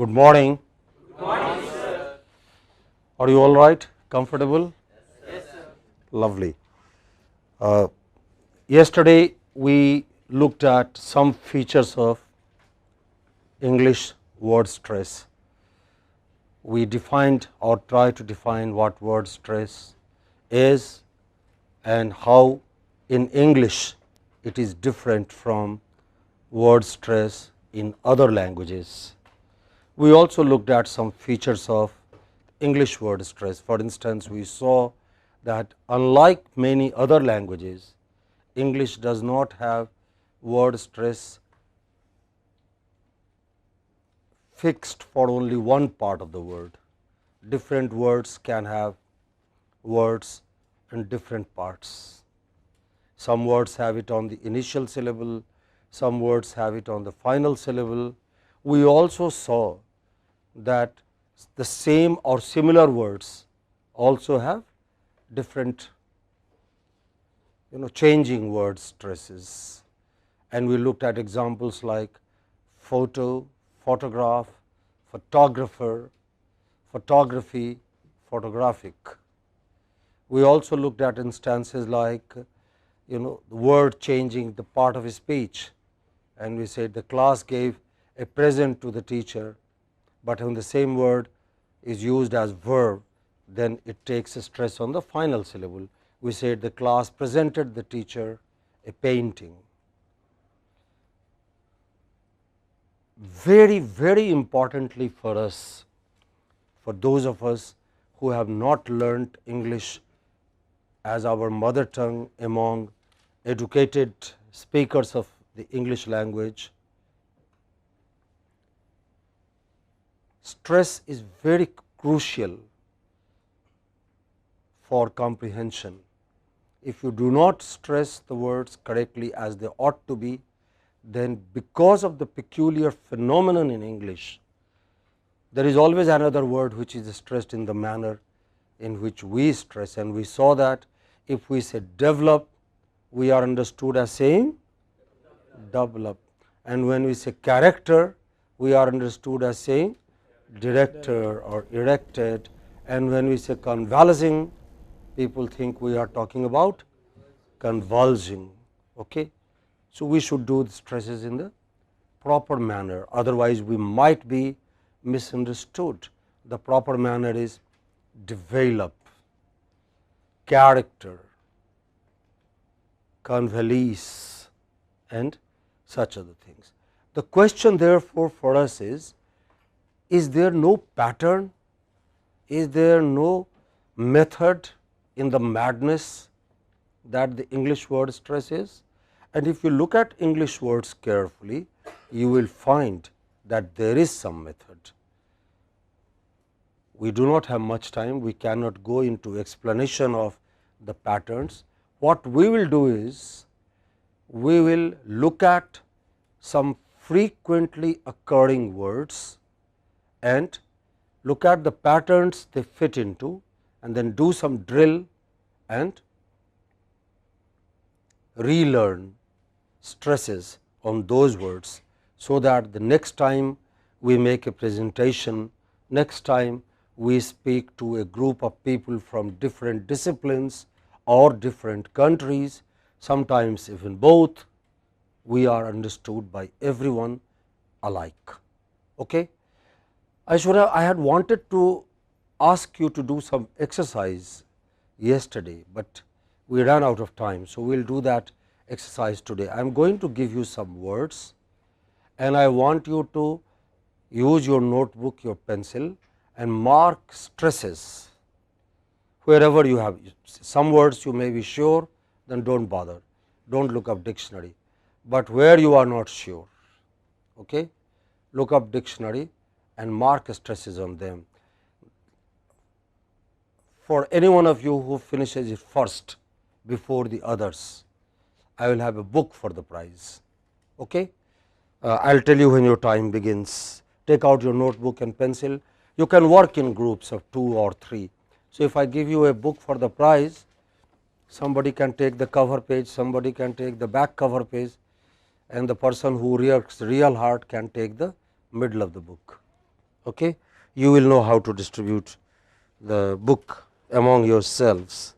Good morning. Good morning, sir. Are you all right? Comfortable? Yes, sir. Lovely. Yesterday we looked at some features of English word stress. We defined or tried to define what word stress is and how in English it is different from word stress in other languages. We also looked at some features of English word stress. For instance, we saw that unlike many other languages, English does not have word stress fixed for only one part of the word. Different words can have words in different parts. Some words have it on the initial syllable, some words have it on the final syllable. We also saw that the same or similar words also have different changing word stresses, and we looked at examples like photo, photograph, photographer, photography, photographic. We also looked at instances like the word changing the part of a speech, and we said the class gave a present to the teacher, but when the same word is used as verb, then it takes a stress on the final syllable. We said the class presented the teacher a painting. Very, very importantly for us, for those of us who have not learnt English as our mother tongue among educated speakers of the English language, stress is very crucial for comprehension. If you do not stress the words correctly as they ought to be, then because of the peculiar phenomenon in English, there is always another word which is stressed in the manner in which we stress, and we saw that if we say develop, we are understood as saying develop, and when we say character, we are understood as saying director or erected, and when we say convalescing, people think we are talking about convulsing. Okay? So, we should do the stresses in the proper manner, otherwise we might be misunderstood. The proper manner is develop, character, convalesce, and such other things. The question therefore for us is there no pattern, is there no method in the madness that the English word stress is? And if you look at English words carefully, you will find that there is some method. We do not have much time, we cannot go into explanation of the patterns. What we will do is, we will look at some frequently occurring words and look at the patterns they fit into, and then do some drill and relearn stresses on those words, so that the next time we make a presentation, next time we speak to a group of people from different disciplines or different countries, sometimes even both, we are understood by everyone alike. Okay? I had wanted to ask you to do some exercise yesterday, but we ran out of time. So, we will do that exercise today. I am going to give you some words, and I want you to use your notebook, your pencil, and mark stresses wherever you have. Some words you may be sure, then do not bother, do not look up dictionary, but where you are not sure, okay, look up dictionary and mark stresses on them. For any one of you who finishes it first before the others, I will have a book for the prize. Okay? I will tell you when your time begins. Take out your notebook and pencil. You can work in groups of 2 or 3. So, if I give you a book for the prize, somebody can take the cover page, somebody can take the back cover page, and the person who reacts real hard can take the middle of the book. Okay? You will know how to distribute the book among yourselves,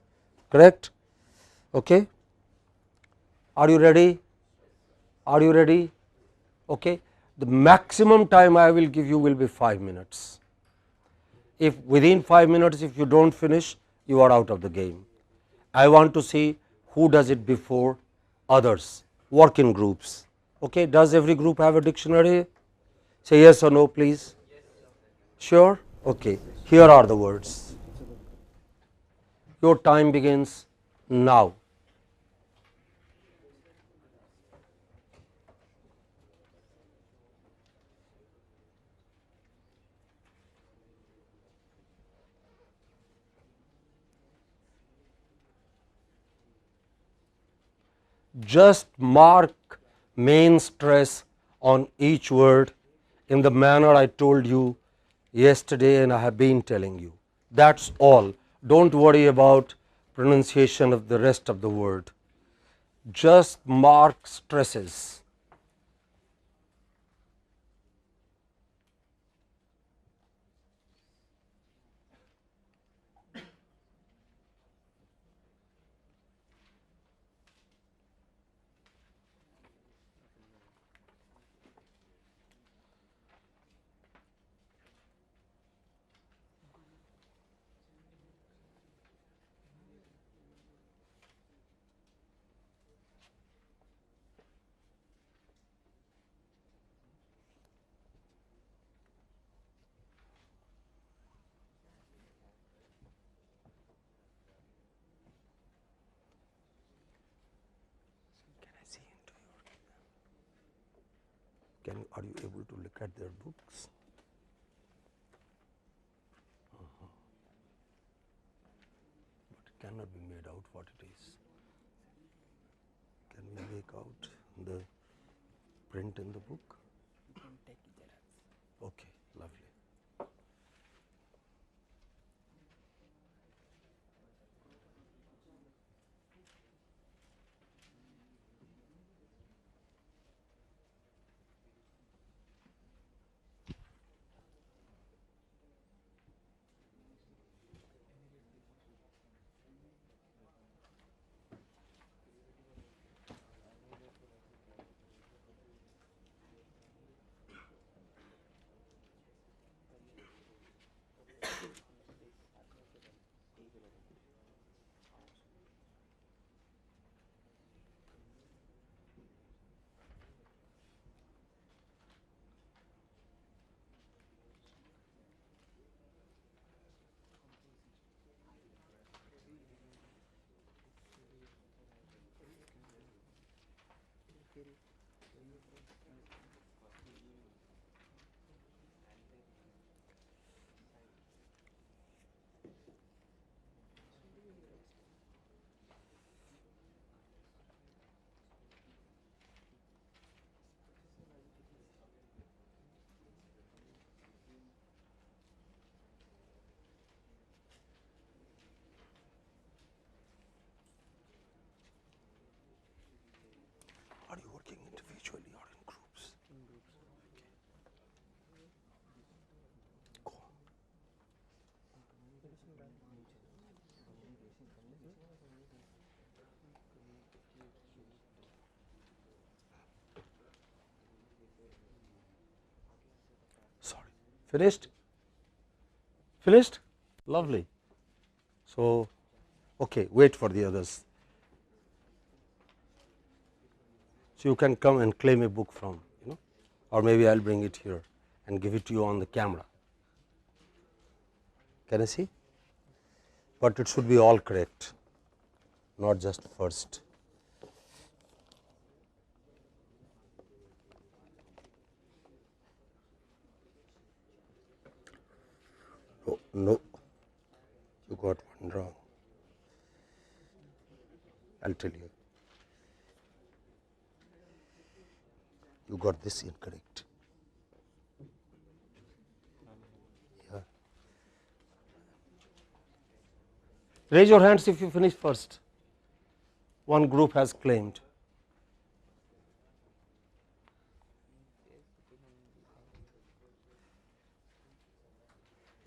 correct? Okay? Are you ready? Are you ready? Okay? The maximum time I will give you will be 5 minutes. If within 5 minutes if you do not finish, you are out of the game. I want to see who does it before others, work in groups. Okay? Does every group have a dictionary? Say yes or no please. Sure? Okay. Here are the words. Your time begins now. Just mark main stress on each word in the manner I told you yesterday and I have been telling you. That is all. Do not worry about pronunciation of the rest of the word. Just mark stresses. Are you able to look at their books? But it cannot be made out what it is. Can we make out the print in the book? Okay, lovely. Are you working individually or in groups? Go on. Sorry. Finished? Finished? Lovely. So, okay, wait for the others. So, you can come and claim a book from, or maybe I will bring it here and give it to you on the camera. Can I see? But it should be all correct, not just first. Oh, no, you got one wrong. I will tell you. You got this incorrect. Yeah. Raise your hands if you finish first. One group has claimed.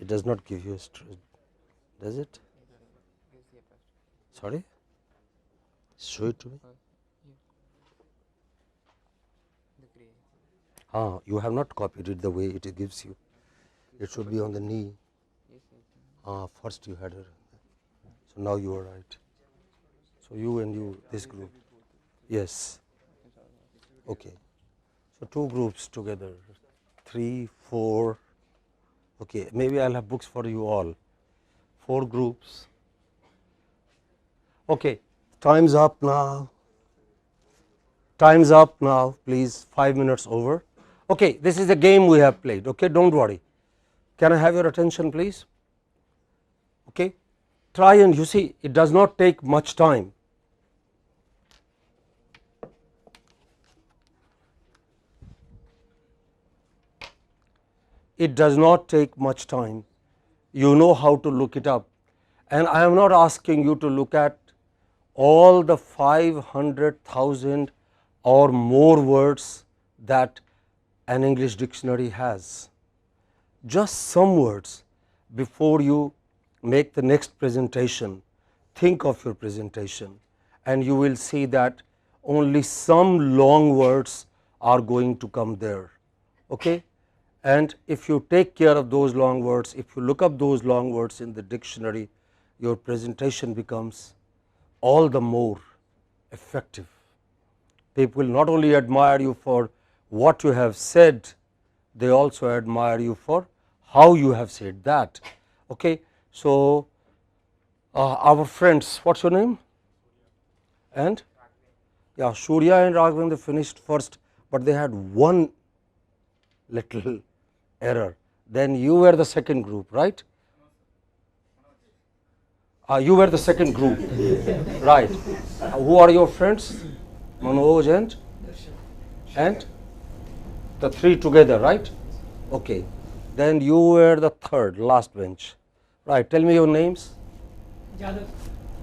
It does not give you a stress, does it? Sorry? Show it to me. You have not copied it the way it gives you. It should be on the knee. First you had it. So now you are right. So you and you, this group. Yes. Okay. So two groups together. 3, 4. Okay. Maybe I'll have books for you all. 4 groups. Okay. Time's up now. Time's up now. Please, 5 minutes over. Okay. This is the game we have played. Okay. Don't worry. Can I have your attention, please? Okay. Try and you see, it does not take much time. It does not take much time. You know how to look it up. And I am not asking you to look at all the 500,000 or more words that an English dictionary has. Just some words before you make the next presentation. Think of your presentation and you will see that only some long words are going to come there. Okay? And if you take care of those long words, if you look up those long words in the dictionary, your presentation becomes all the more effective. People not only admire you for what you have said, they also admire you for how you have said that. Okay? So, our friends, what's your name? And? Yeah, Shurya and Raghavendra finished first, but they had one little error. Then you were the second group, right? You were the second group, right? Who are your friends? Manoj and the 3 together, right? Okay. Then you were the third, last bench, right? Tell me your names. Jadav.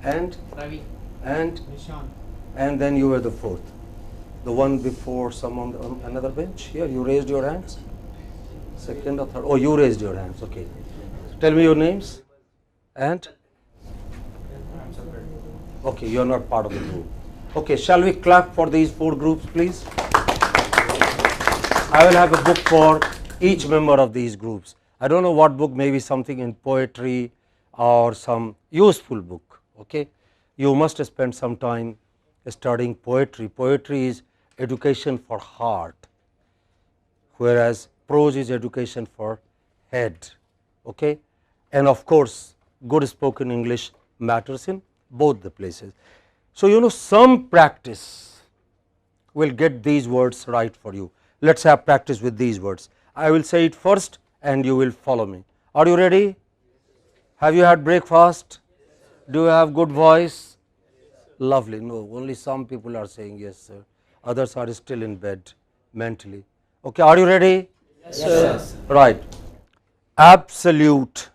And Ravi. and Nishan. and then you were the fourth, the one before someone on another bench. Here, you raised your hands. Second or third? Oh, you raised your hands. Okay. Tell me your names. And okay, you are not part of the group. Okay, shall we clap for these 4 groups, please? I will have a book for each member of these groups. I don't know what book, maybe something in poetry or some useful book. Okay, you must spend some time studying poetry. Poetry is education for heart, whereas prose is education for head. Okay, and of course, good spoken English matters in both the places. So, you know, some practice will get these words right for you. Let us have practice with these words. I will say it first and you will follow me. Are you ready? Have you had breakfast? Do you have good voice? Lovely. No, only some people are saying yes, sir. Others are still in bed mentally. Okay, are you ready? Yes, sir. Right. Absolute.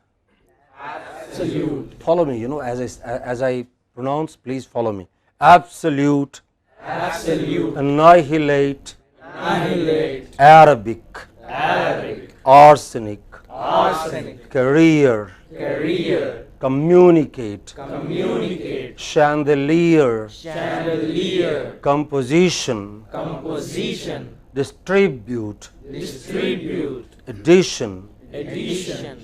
Absolute. Follow me, you know, as I pronounce, please follow me. Absolute. Absolute. Annihilate. Annihilate. Arabic. Arabic. Arsenic. Arsenic. Career. Career. Communicate. Communicate. Chandelier. Chandelier. Composition. Composition. Distribute. Distribute. Edition. Edition.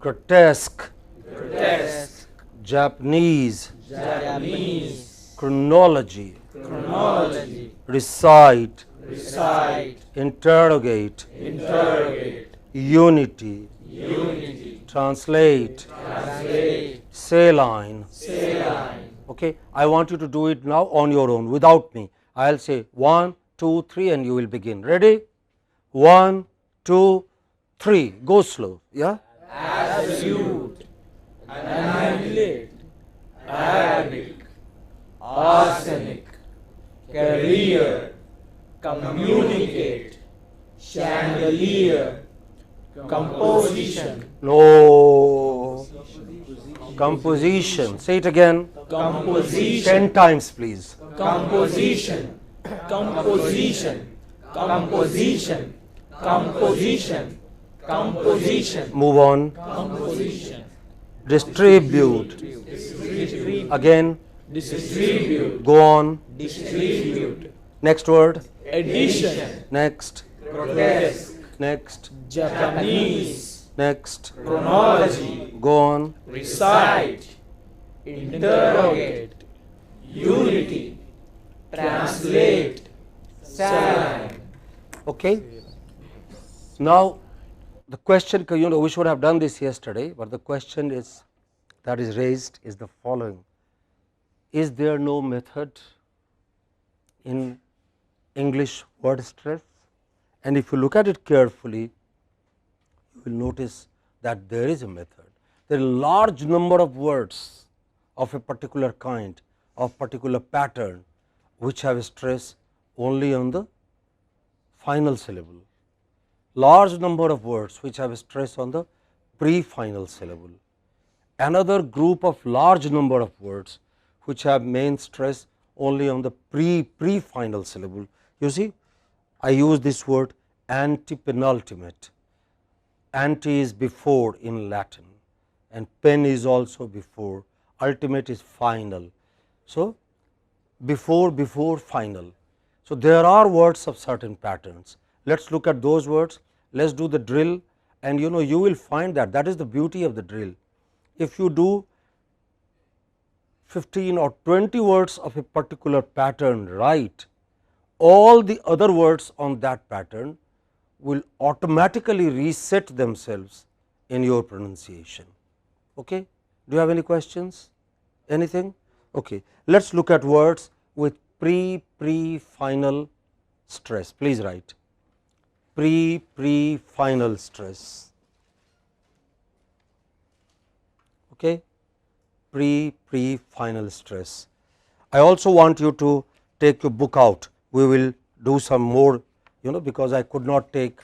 Grotesque. Grotesque. Japanese. Japanese. Chronology. Chronology. Recite. Recite. Interrogate. Interrogate. Unity. Unity. Translate. Translate. Saline. Saline. Okay, I want you to do it now on your own without me. I'll say 1, 2, 3 and you will begin. Ready? 1, 2, 3. Go slow. Yeah? Absolute. Annihilate. Arabic. Arsenic. Career. Communicate. Chandelier. Composition. No. Composition. Say it again. Composition. 10 times please. Composition. Composition. Composition. Composition. composition, Move on. composition, Distribute. Again. distribute, Go on. distribute, Next word. addition, Next. grotesque, Next. Japanese, Next. chronology, Go on. recite, interrogate, unity, translate, saline. Okay. Now, the question, we should have done this yesterday, but the question is that is raised is the following: is there no method in English word stress? And if you look at it carefully, you will notice that there is a method. There are a large number of words of a particular kind, of particular pattern, which have stress only on the final syllable. Large number of words which have stress on the pre-final syllable. Another group of large number of words which have main stress only on the pre-final syllable. You see, I use this word antepenultimate. Ante is before in Latin, and pen is also before, ultimate is final. So, before, final. So, there are words of certain patterns. Let us look at those words, let us do the drill, and you will find that is the beauty of the drill. If you do 15 or 20 words of a particular pattern right, all the other words on that pattern will automatically reset themselves in your pronunciation. Okay? Do you have any questions? Anything? Okay. Let us look at words with pre-final stress. Please write pre-final stress. Okay? Pre-final stress. I also want you to take your book out. We will do some more, because I could not take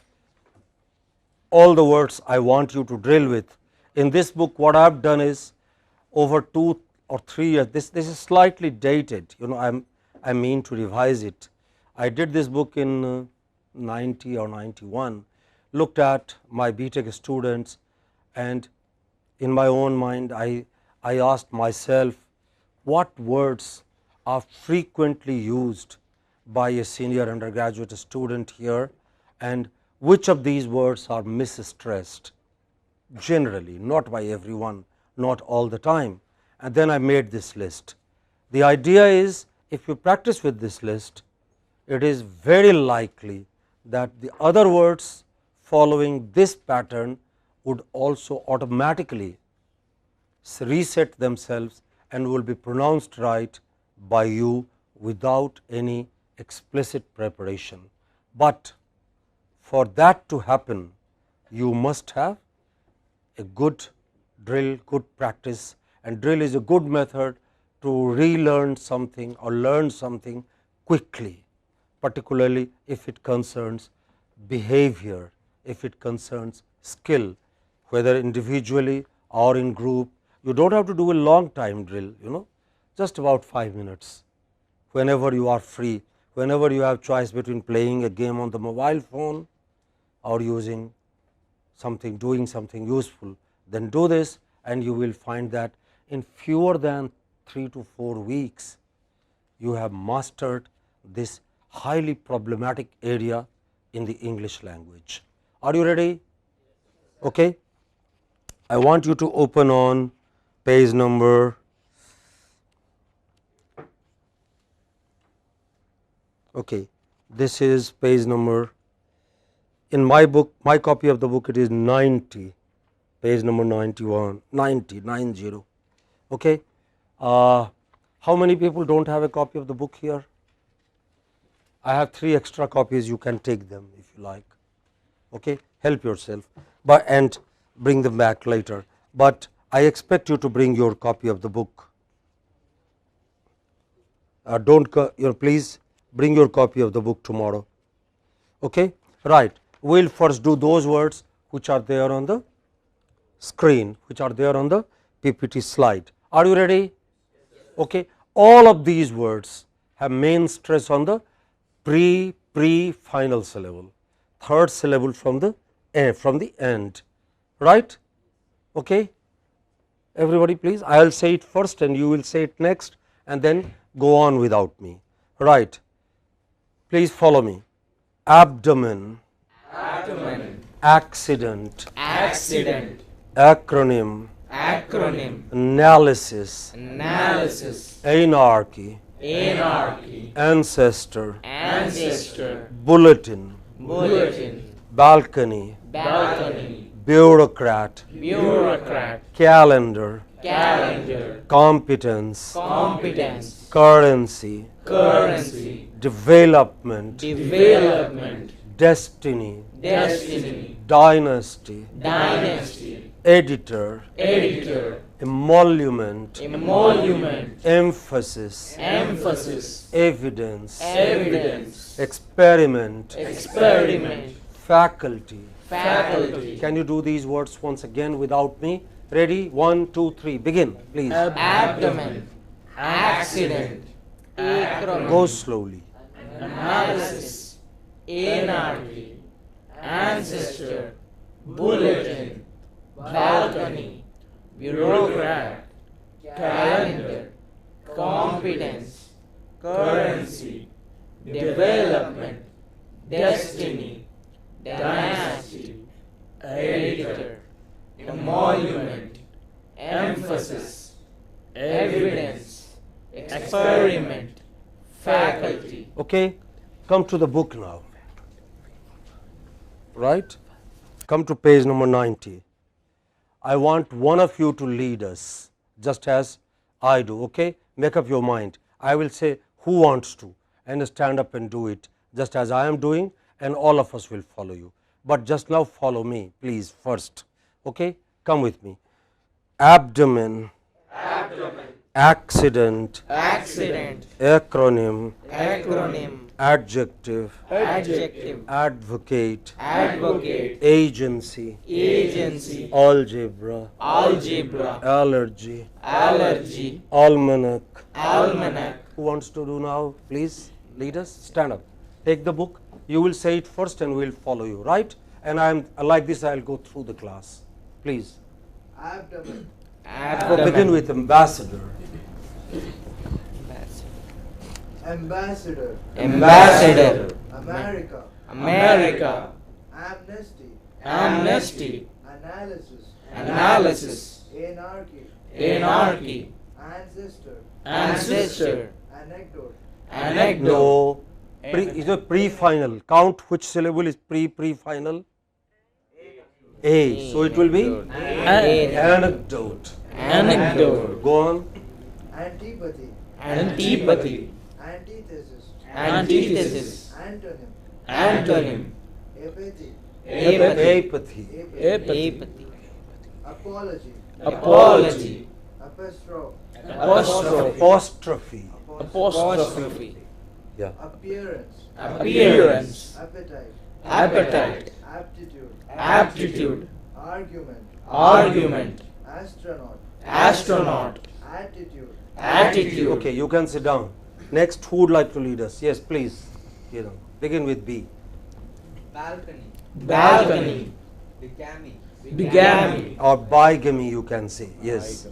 all the words I want you to drill with. In this book, what I have done is over 2 or 3 years. This is slightly dated. I mean to revise it. I did this book in 90 or 91. Looked at my BTech students, and in my own mind, I asked myself what words are frequently used by a senior undergraduate student here, and which of these words are misstressed generally, not by everyone, not all the time. And then I made this list. The idea is, if you practice with this list, it is very likely that the other words following this pattern would also automatically reset themselves and will be pronounced right by you without any explicit preparation. But for that to happen, you must have a good drill, good practice, and drill is a good method to relearn something or learn something quickly, particularly if it concerns behavior, if it concerns skill, whether individually or in group. You do not have to do a long time drill, just about 5 minutes, whenever you are free, whenever you have choice between playing a game on the mobile phone or using something, doing something useful, then do this, and you will find that in fewer than 3 to 4 weeks, you have mastered this highly problematic area in the English language. Are you ready? Okay. I want you to open on page number this is page number, in my book, my copy of the book, it is 90, page number 91, 90. Okay. How many people do not have a copy of the book here? I have 3 extra copies, you can take them if you like. Okay. Help yourself, and bring them back later, but I expect you to bring your copy of the book. Please bring your copy of the book tomorrow. Okay. Right. We will first do those words which are there on the screen, which are there on the PPT slide. Are you ready? Okay. All of these words have main stress on the pre-final syllable, third syllable from the from the end, right? Okay. Everybody please, I will say it first and you will say it next and then go on without me, right? Please follow me. Abdomen, Abdomen. accident, Accident. acronym, Acronym. analysis, Analysis. anarchy, Anarchy. ancestor, Ancestor. bulletin, Bulletin. balcony, Balcony. bureaucrat, Bureaucrat. calendar, Calendar. competence, Competence. currency, Currency. development, Development. destiny, Destiny. dynasty, Dynasty. editor, Editor. emolument, Emolument. emphasis, Emphasis. evidence, Evidence. experiment, Experiment. faculty. Faculty. Can you do these words once again without me? Ready? 1, 2, 3. Begin, please. Abdomen. Accident. Acronym. Go slowly. Analysis. Anarchy. Ancestor. Bulletin. Balcony. Bureaucrat. Calendar. Competence. Currency. Development. Destiny. Dynasty. Editor. Emolument. Emphasis. Evidence. Experiment. Faculty. Okay, come to the book now. Right? Come to page number 90. I want one of you to lead us, just as I do. Okay? Make up your mind. I will say who wants to, and stand up and do it, just as I am doing, and all of us will follow you. But just now follow me, please, first. Okay? Come with me. Abdomen, accident, Accident. acronym, Acronym. adjective, Adjective. advocate, Advocate. agency, Agency. algebra, Algebra. allergy, Allergy. almanac. Almanac. Who wants to do now? Please lead us. Stand up. Take the book. You will say it first and we will follow you, right? And I am like this, I will go through the class. Please. Abdomen. Begin with ambassador. Ambassador. Ambassador. America. America. Amnesty. Amnesty. Analysis. Analysis. Anarchy. Anarchy. Ancestor. Ancestor. Anecdote. Anecdote. No. Is a pre-final. Count which syllable is pre-final? A. So it will be anecdote. Anecdote. Go on. Antipathy. Antipathy. Antithesis. Antithesis. Antonym. Antonym. Apathy. Apathy. Apathy. Apathy. Apology. Apology. Apostrophe. Apostrophe. Apostrophe. Apostrophe. Yeah. Appearance. Appearance. Appetite. Appetite. Aptitude. Aptitude. Argument. Argument. Astronaut. Astronaut. Attitude. Attitude. Okay, you can sit down. Next, who would like to lead us? Yes, please. Begin with B. Balcony. Balcony. Bigamy. Bigamy. Or bigamy, you can say. Yes.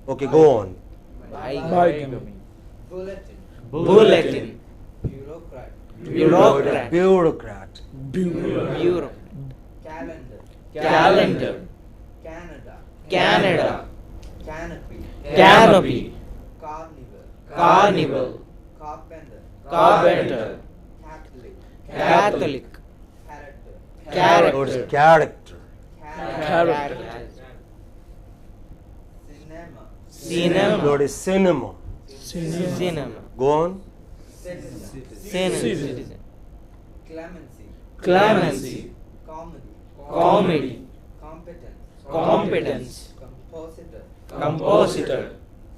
Okay, go on. Bigamy. Bulletin. Bulletin. Bureaucrat. Bureaucrat. Bureaucrat. Bureau. Calendar. Calendar. Canada. Canada. Canopy. Canopy. Carnival. Carnival. Carpenter. Carpenter. Catholic. Catholic. Character. Or it's Character. character. Character. Cinema. Cinema. Lord is cinema. Cinema. Go on. Citizen. Citizen. Clemency. Clemency. Comedy. Comedy. Competence. Competence. Compositor. Compositor.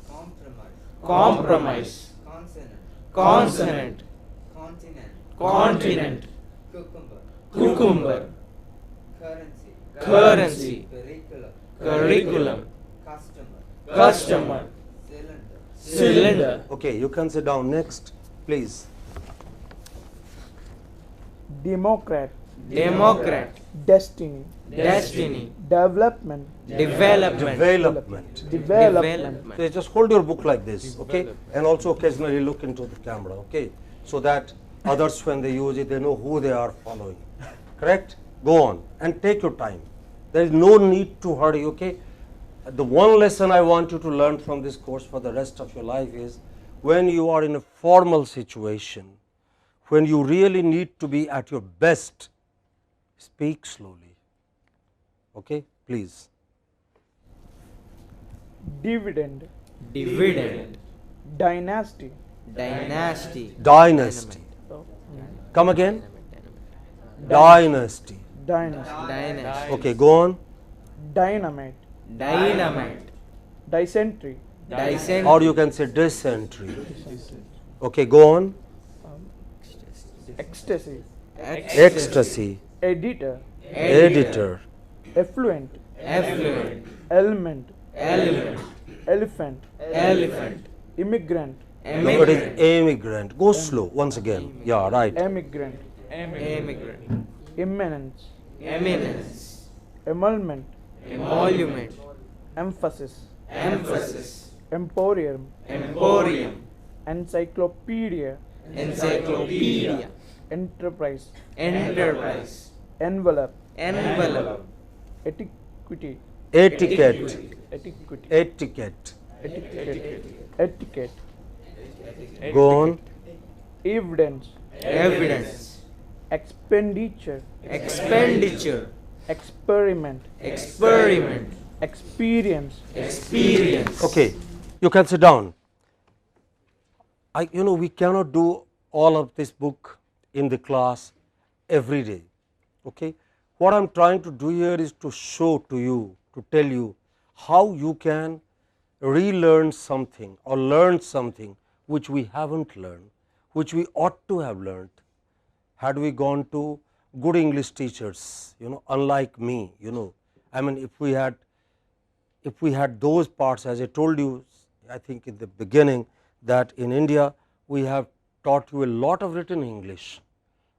Compromise. Compromise. Consonant. Consonant. Continent. Continent. Cucumber. Cucumber. Currency. Currency. Curriculum. Curriculum. Customer. Customer. Cylinder. Cylinder. Okay, you can sit down. Next, please. Democrat. democrat, destiny, destiny, development, development, development. development, So just hold your book like this, okay, and also occasionally look into the camera, okay, so that others when they use it they know who they are following. Correct? Go on and take your time. There is no need to hurry, okay. The one lesson I want you to learn from this course for the rest of your life is when you are in a formal situation, when you really need to be at your best, speak slowly, okay, please. dividend, dividend, dynasty, dynasty, Dynasty. oh, Come again. Dynasty. dynasty, dynasty, Okay, go on. dynamite, dynamite, dysentery, dysentery, Or you can say dysentery. Okay, go on. ecstasy, Ecstasy, editor, editor, effluent, affluent, element, element, elephant, elephant, immigrant, look, it is emigrant, immigrant. Go slow once again. Yeah, right. emigrant, emigrant, imminence, eminence, emolument, emolument, emphasis, emphasis, emporium, emporium, encyclopedia, encyclopedia, enterprise, enterprise, envelope, envelope, etiquette, Etiquette, etiquette, etiquette. etiquette, etiquette, Go on. evidence, evidence, expenditure, expenditure, experiment, experiment, experience, experience. Okay, you can sit down. We cannot do all of this book in the class every day. Okay, what I am trying to do here is to show to you, to tell you how you can relearn something or learn something which we haven't learned, which we ought to have learned had we gone to good English teachers, unlike me, I mean, if we had those parts, as I told you, I think in the beginning, that in India we have taught you a lot of written English.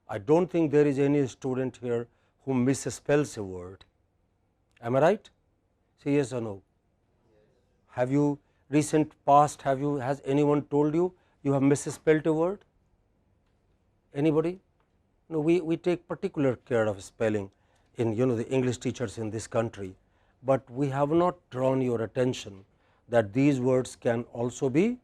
I don't think there is any student here who misspells a word. Am I right? Say yes or no. Have you recent past, has anyone told you you have misspelled a word? Anybody? No, we take particular care of spelling in the English teachers in this country, but we have not drawn your attention that these words can also be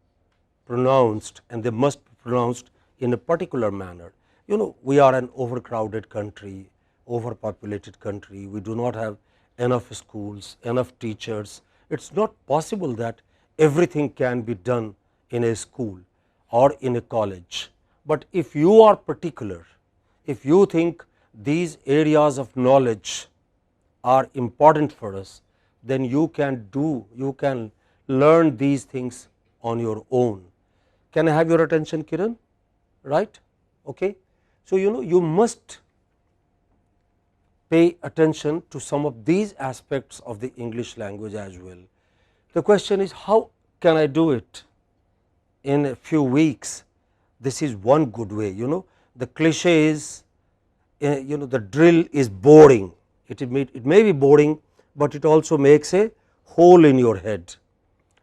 pronounced, and they must be pronounced in a particular manner. We are an overcrowded country, overpopulated country, we do not have enough schools, enough teachers. It is not possible that everything can be done in a school or in a college, but if you are particular, if you think these areas of knowledge are important for us, then you can learn these things on your own. Can I have your attention, Kiran? Right? Okay. So, you must pay attention to some of these aspects of the English language as well. The question is, how can I do it in a few weeks? This is one good way. The cliche is, the drill is boring. It may be boring, but it also makes a hole in your head,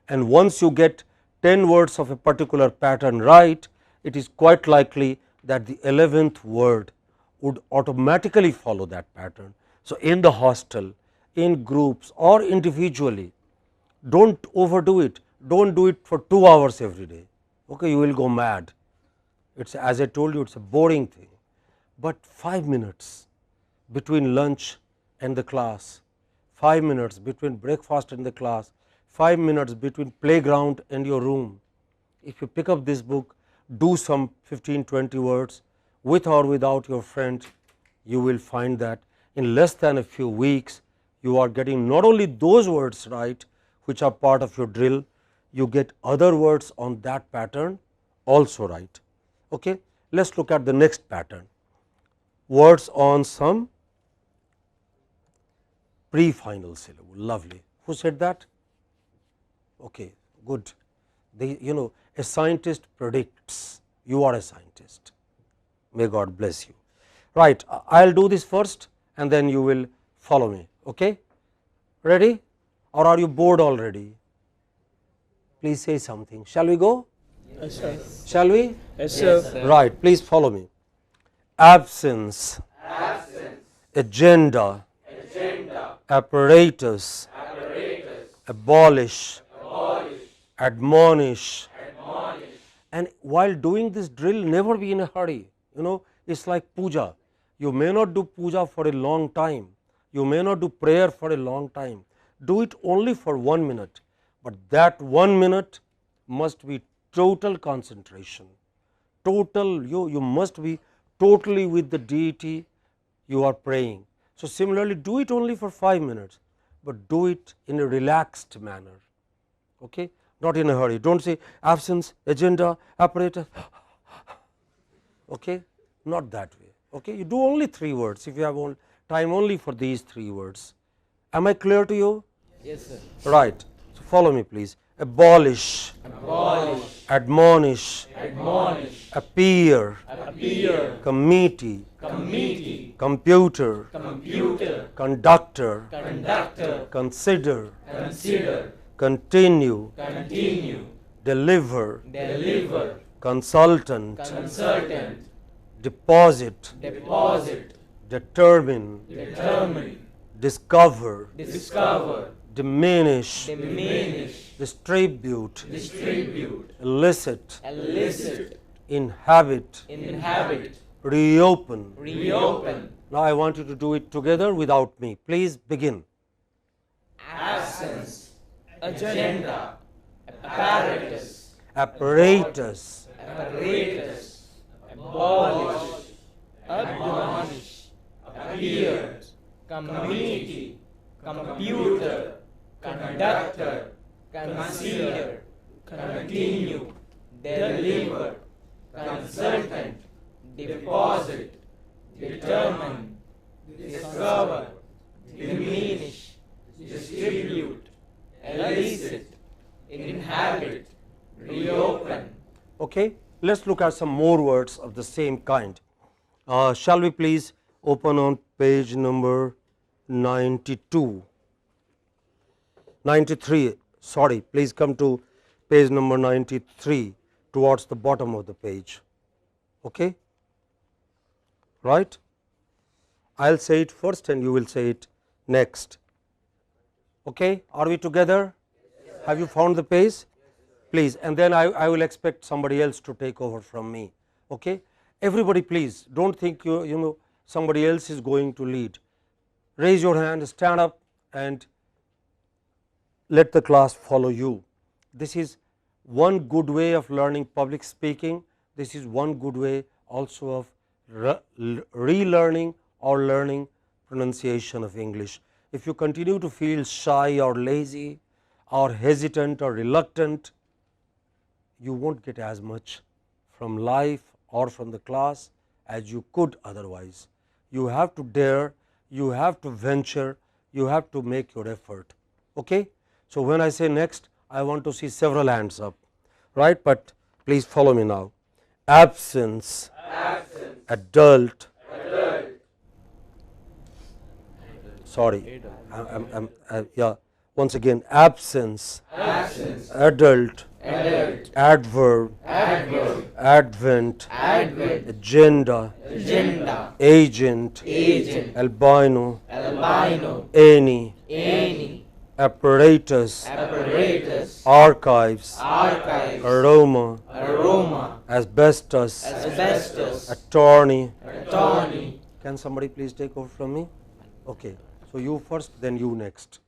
and once you get 10 words of a particular pattern right, it is quite likely that the 11th word would automatically follow that pattern. So, in the hostel, in groups or individually, do not overdo it, do not do it for 2 hours every day, okay, you will go mad. It's, as I told you, it's a boring thing, but 5 minutes between lunch and the class, 5 minutes between breakfast and the class, 5 minutes between playground and your room. If you pick up this book, do some 15-20 words with or without your friend, you will find that in less than a few weeks you are getting not only those words right which are part of your drill, you get other words on that pattern also right. Okay. Let us look at the next pattern, words on some pre-final syllable. Lovely. Who said that? Okay, good. A scientist predicts. You are a scientist. May God bless you. Right, I will do this first and then you will follow me. Okay? Ready? Or are you bored already? Please say something. Shall we go? Yes, sir. Shall we? Yes, sir. Right, please follow me. Absence, agenda, apparatus, abolish, admonish. And while doing this drill, never be in a hurry. You know, it's like puja. You may not do puja for a long time. You may not do prayer for a long time. Do it only for 1 minute. But that 1 minute must be total concentration. Total, you must be totally with the deity you are praying. So similarly, do it only for 5 minutes, but do it in a relaxed manner. Okay? Not in a hurry. Don't say absence, agenda, apparatus. Okay? Not that way. Okay? You do only 3 words if you have time only for these 3 words. Am I clear to you? Yes, sir. Right. So follow me please. Abolish, Abolish. admonish, Admonish. appear, Appear. committee, Committee. computer, Computer. conductor, Conductor. consider, Consider. continue, Continue. deliver, Deliver. consultant, Consultant. deposit, Deposit. determine, Determine. discover, Discover. diminish, Diminish. distribute, Distribute. elicit, Elicit. inhabit, Inhabit. reopen. Reopen. Now I want you to do it together without me. Please begin. Absence. Agenda. Apparatus. Apparatus, Apparatus. Abolish. Admonish. Appear. Committee. Computer. Conductor. Consider. Continue. Deliver. Consultant. Deposit. Determine. Discover. Diminish. Distribute. Elicit. Inhabit. Reopen. okay. Let us look at some more words of the same kind. Shall we please open on page number 92, 93, sorry, please come to page number 93 towards the bottom of the page. Okay? Right? I will say it first and you will say it next. Okay? Are we together? Yes, have you found the page? Please, and then I will expect somebody else to take over from me. Okay? Everybody please, don't think you know somebody else is going to lead. Raise your hand, stand up and let the class follow you. This is one good way of learning public speaking. This is one good way also of relearning or learning pronunciation of English. If you continue to feel shy or lazy or hesitant or reluctant, you won't get as much from life or from the class as you could otherwise. You have to dare, you have to venture, you have to make your effort. Okay? So, when I say next, I want to see several hands up, right, but please follow me now. Absence, adult, sorry, yeah, once again, absence, adult, adverb, advent, agenda, agent, albino, any, apparatus, archives, aroma, asbestos, attorney. Can somebody please take over from me? Okay. So, you first, then you next.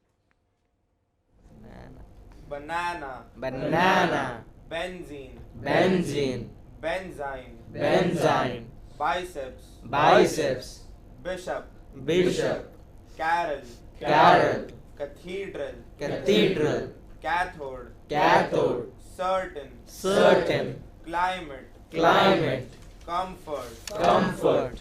banana, Banana. benzene, Benzene. benzine, Benzine. biceps, Biceps. bishop, Bishop. carol, Carol. cathedral, Cathedral. cathode, Cathode. certain, Certain. climate, Climate. comfort, Comfort.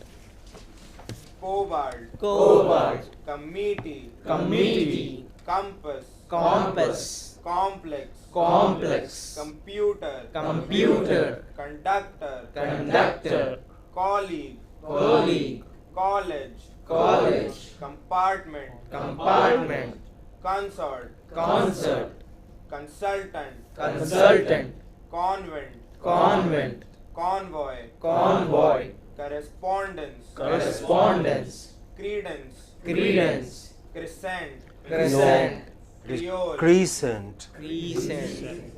cobalt, Covert. committee, Committee. compass, Compass. complex, Complex. computer, Computer. conductor, Conductor. colleague, Colleague. college, college, compartment, compartment, consort, concert, consultant, consultant, convent, convent, convoy, convoy, correspondence, correspondence, credence, credence, crescent, crescent, It is Creole. crescent. crescent,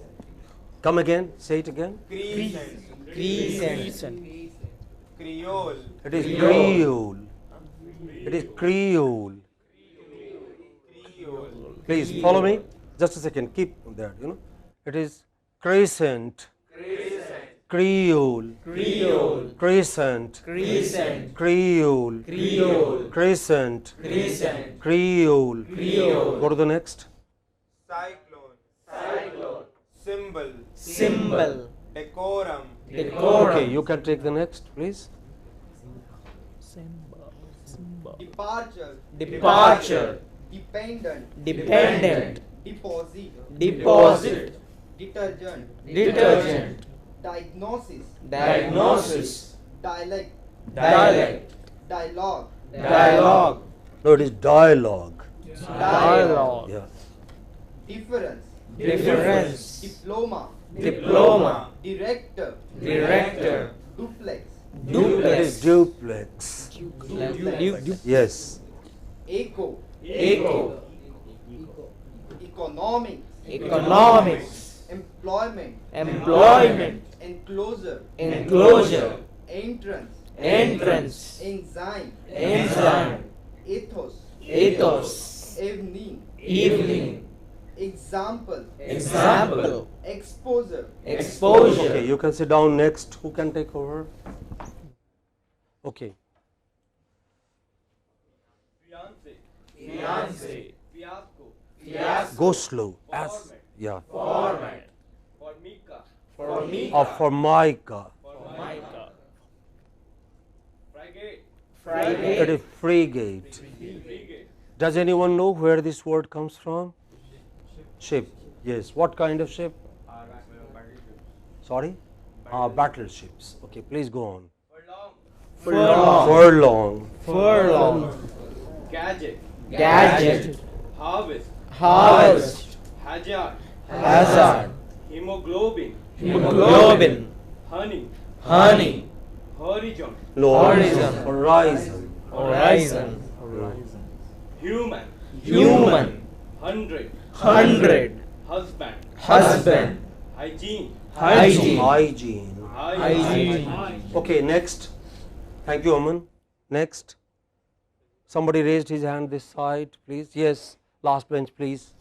Come again, say it again. crescent, crescent, creole, It is Creole. Creole. It is Creole. creole, Please follow me. Just a second. Keep there. It is crescent. Creole. Creole, Crescent. crescent, Creole. Creole, Crescent. crescent, Creole. Creole, Go to the next. cyclone, symbol, symbol, decorum, decorum, Okay, you can take the next, please. departure, departure, dependent, dependent, deposit, deposit, detergent, detergent, diagnosis, diagnosis, dialect, dialect, dialogue, dialogue, No, it is dialogue. Dialogue. Yeah. difference, difference, diploma, diploma, director, director, duplex, It is duplex, duplex. Yes. echo, echo, economics, economics, employment, employment, enclosure, enclosure, entrance, entrance, enzyme, enzyme, ethos, ethos, evening, evening, example, example, exposure, exposure, Okay, you can sit down next. Who can take over? Okay. fiance, fiasco, Go slow. As, yeah. format, formica, formica, Formica. formica, frigate, It frigate, is frigate. frigate, Does anyone know where this word comes from? Ship. Yes. What kind of ship? Sorry? Battleships. Okay, please go on. furlong, furlong, Furlong. furlong, gadget, gadget, harvest, harvest, hazard, hazard, hemoglobin, hemoglobin, honey, honey, horizon, No. Horizon. Horizon. horizon, human, human, 100, 100, husband, husband, hygiene, hygiene, Hygiene. hygiene, Okay, next. Thank you, Aman. Next. Somebody raised his hand this side, please. Yes. Last bench, please.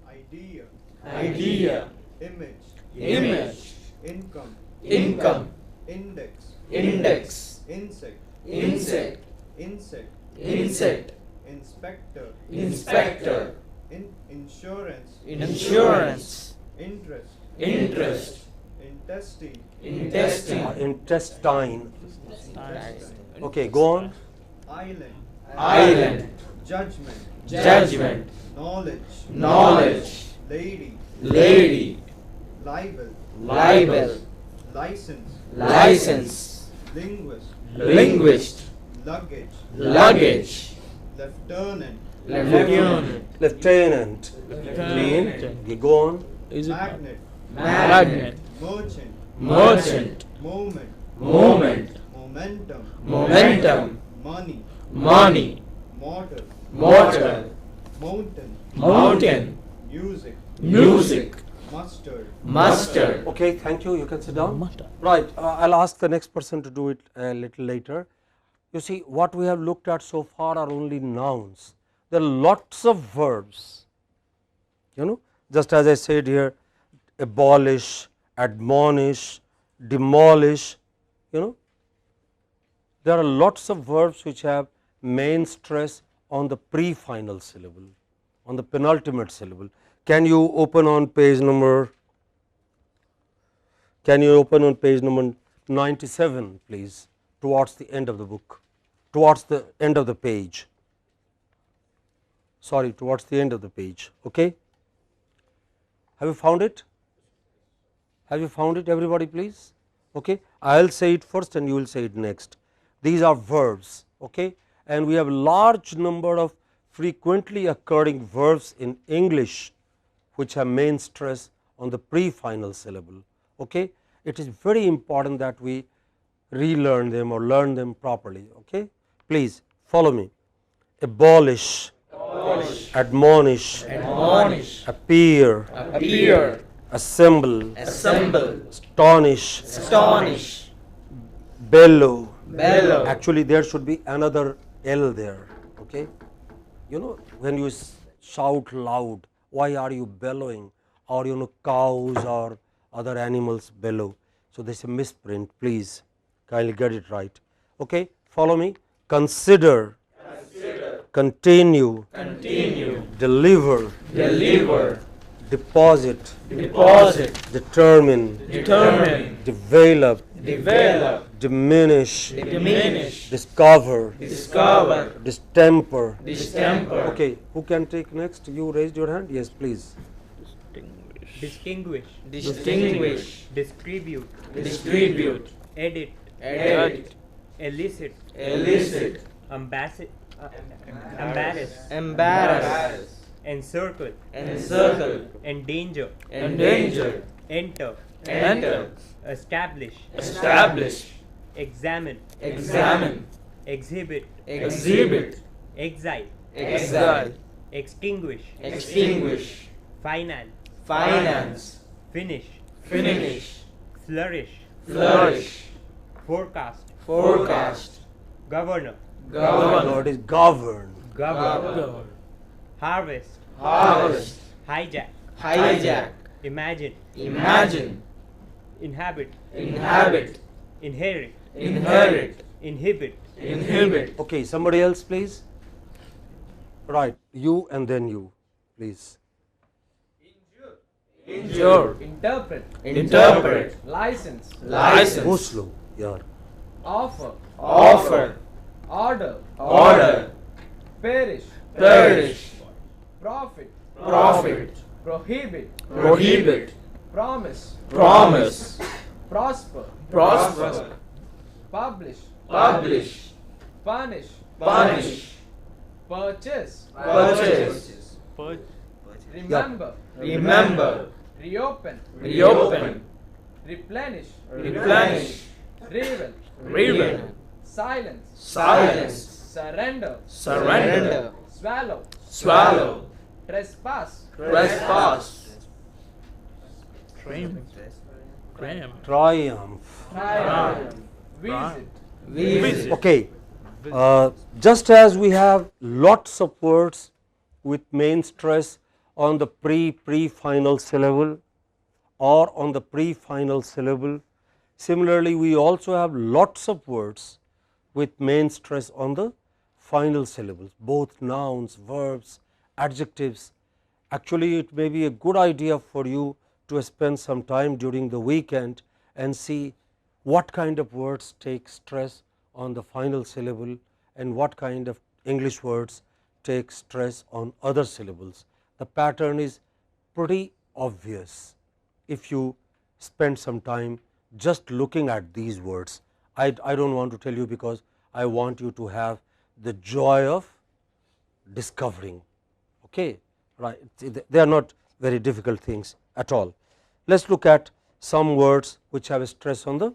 idea, idea, image, image, income, income, index, index, insect, insect, insect, insect, inspector, inspector, insurance, insurance, interest, interest, intestine, intestine, Intestine. Okay, go on. island, island, judgment, judgment, knowledge, knowledge, lady, lady, libel, libel, license, license, linguist, linguist, luggage, luggage, lieutenant, lieutenant, Lieutenant. lieutenant, Go on. magnet, magnet, merchant, merchant, moment, moment, momentum, momentum, money, money, mortar, mortar, mountain, mountain, music, music, mustard, mustard. Okay, thank you. You can sit down. Right. I'll ask the next person to do it a little later. You see, what we have looked at so far are only nouns. There are lots of verbs. Just as I said here, abolish, admonish, demolish. There are lots of verbs which have main stress on the pre-final syllable, on the penultimate syllable. Can you open on page number 97, please, towards the end of the book, towards the end of the page. Sorry, towards the end of the page. Okay. Have you found it? Have you found it, everybody, please? Okay. I will say it first and you will say it next. These are verbs. Okay? And we have a large number of frequently occurring verbs in English which have main stress on the pre-final syllable. Okay? It is very important that we relearn them or learn them properly. Okay? Please follow me. Abolish, admonish, appear, assemble, astonish, bellow. Actually there should be another L there. Okay? You know, when you shout loud, why are you bellowing, or you know, cows or other animals bellow. So this is a misprint, please kindly get it right. Okay? Follow me. Consider, continue, deliver, deposit, determine, develop, diminish, discover, distemper. Okay, who can take next? You raised your hand. Yes, please. Distinguish. Distribute. Edit. Elicit. Embarrass. Encircle. Endanger. Enter. Establish. Examine. Exhibit. Exile. Extinguish. Finance. Finish. Flourish. Forecast. Governor. No, it is govern. Harvest. Hijack. Imagine. Inhabit. Inherit. Inhibit. Okay, somebody else, please. Right, you and then you, please. Injure. Interpret. License. Go slow. Yeah. Offer. Order. Perish. Profit. Prohibit. Promise. Prosper. Publish. Punish. Purchase. Remember. Reopen. Replenish. Revel. Silence. Surrender. Swallow. Trespass. Triumph. Visit. Okay, just as we have lots of words with main stress on the pre-final syllable or on the pre-final syllable, similarly we also have lots of words with main stress on the final syllables, both nouns, verbs, adjectives. Actually, it may be a good idea for you to spend some time during the weekend and see what kind of words take stress on the final syllable and what kind of English words take stress on other syllables. The pattern is pretty obvious if you spend some time just looking at these words. I do not want to tell you because I want you to have the joy of discovering. Okay, right? They are not very difficult things at all. Let us look at some words which have a stress on the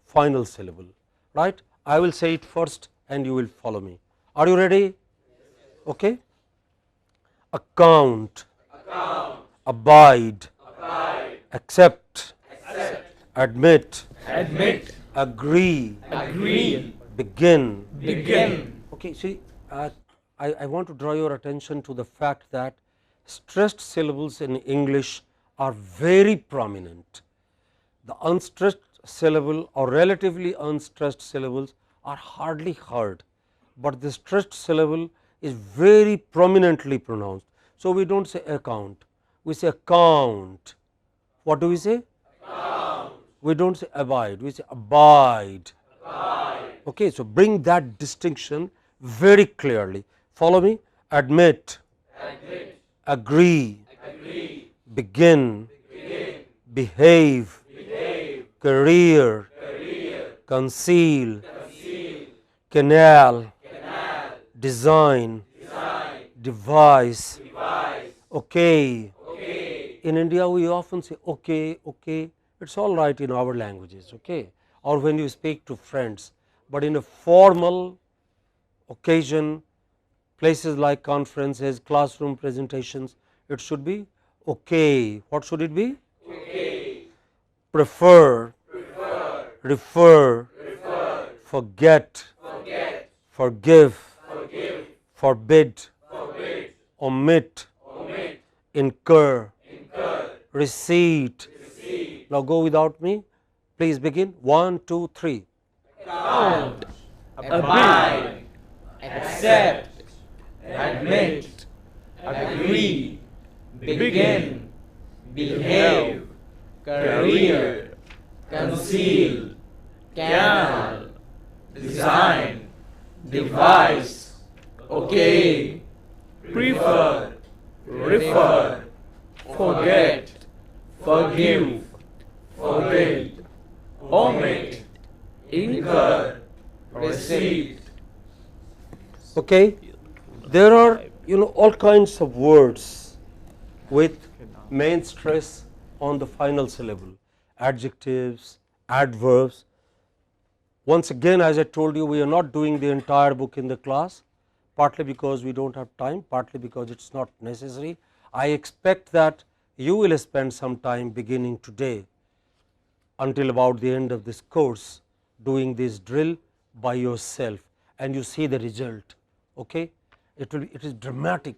final syllable. Right? I will say it first and you will follow me. Are you ready? Okay. Account, abide, accept, admit, agree, begin. Okay, see, I want to draw your attention to the fact that stressed syllables in English are very prominent. The unstressed syllable or relatively unstressed syllables are hardly heard, but the stressed syllable is very prominently pronounced. So, we do not say account, we say account. What do we say? Account. We do not say abide, we say abide. Okay, so bring that distinction very clearly. Follow me. Admit, agree, begin, behave, career, conceal, canal, design, device, okay. In India we often say okay, okay, it is all right in our languages, okay, or when you speak to friends, but in a formal occasion, places like conferences, classroom presentations, it should be okay. What should it be? Okay. Prefer, refer, forget, forgive, forbid, omit, incur, receipt. Now go without me, please begin. 1, 2, 3. Count, abide, accept, admit, agree, begin, behave, career, conceal, canal, design, device, okay, prefer, refer, forget, forgive, forbid, omit, incur, receipt. Okay. There are all kinds of words with main stress on the final syllable, adjectives, adverbs. Once again, as I told you, we are not doing the entire book in the class, partly because we do not have time, partly because it is not necessary. I expect that you will spend some time beginning today until about the end of this course doing this drill by yourself, and you see the result. Okay? It is dramatic.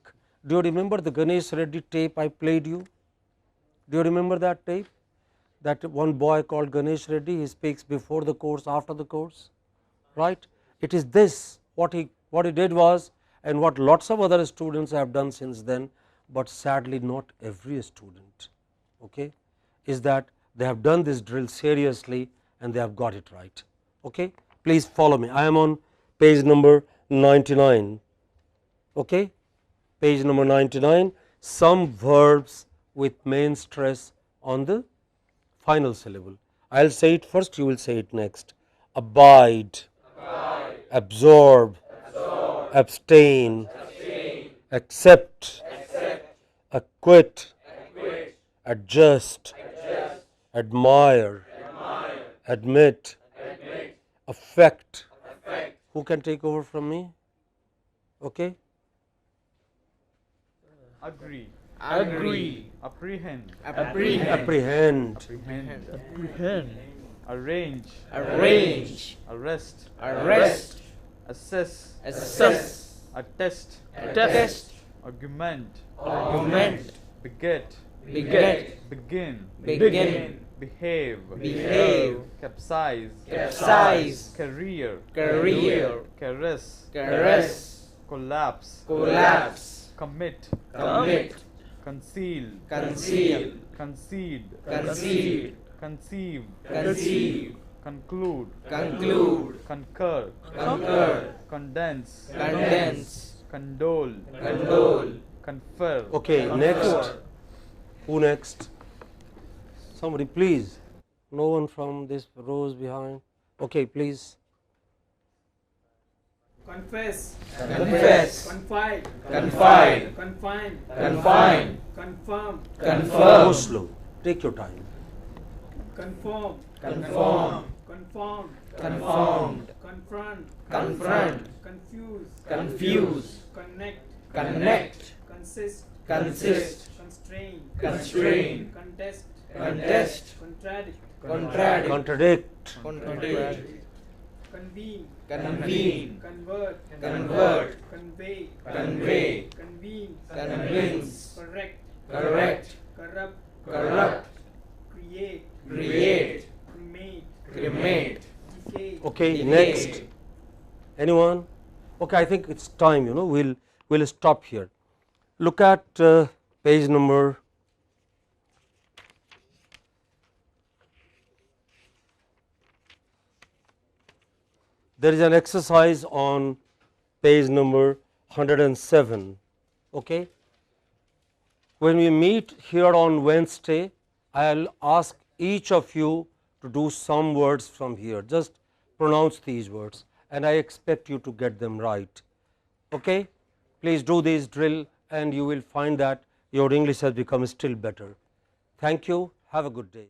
Do you remember the Ganesh Reddy tape I played you? Do you remember that tape? That one boy called Ganesh Reddy, he speaks before the course, after the course, right? It is this what he did was, and what lots of other students have done since then, but sadly not every student, okay, is that they have done this drill seriously and they have got it right. Okay? Please follow me. I am on page number 99. Okay? Page number 99, some verbs with main stress on the final syllable. I will say it first, you will say it next. Abide, absorb, abstain, accept, acquit, adjust, admire, admit, affect. Who can take over from me? Okay? Agree. Agree, Apprehend. apprehend, Apprehend. Arrange. arrange, Arrest. arrest, Assess. assess, Attest. test, Argument. argument, Beget. beget, Begin. begin, Behave. behave, Capsize. capsize, Career. career, Caress. caress, Collapse. collapse, Commit. commit, Conceal. conceal, Concede. concede, Conceive. conceive, Conclude. conclude, Concur. concur, Condense. condense, Condole. condole, Confer. Okay, next. Who next? Somebody please. No one from this rows behind. Okay, please. Confess. confess, Confide. confide, Confine. confine, Confirm. Go confirm, slow. Take your time. Conform. conform, Conformed. conformed, Confront. confront, Confuse. confuse, Connect. connect, Consist. consist, Constrain. constrain, Contest. contest, Contradict. contradict, Contradict. contradict, Convene. convene, Convert. convert, Convey. convey, Convince. convince, Correct. correct, Corrupt. corrupt, Create. create, Cremate. cremate, Decay. Okay, decay. next. Anyone? Okay, I think it's time, we'll stop here. Look at page number 1. There is an exercise on page number 107. Okay? When we meet here on Wednesday, I will ask each of you to do some words from here. Just pronounce these words, and I expect you to get them right. Okay? Please do this drill and you will find that your English has become still better. Thank you. Have a good day.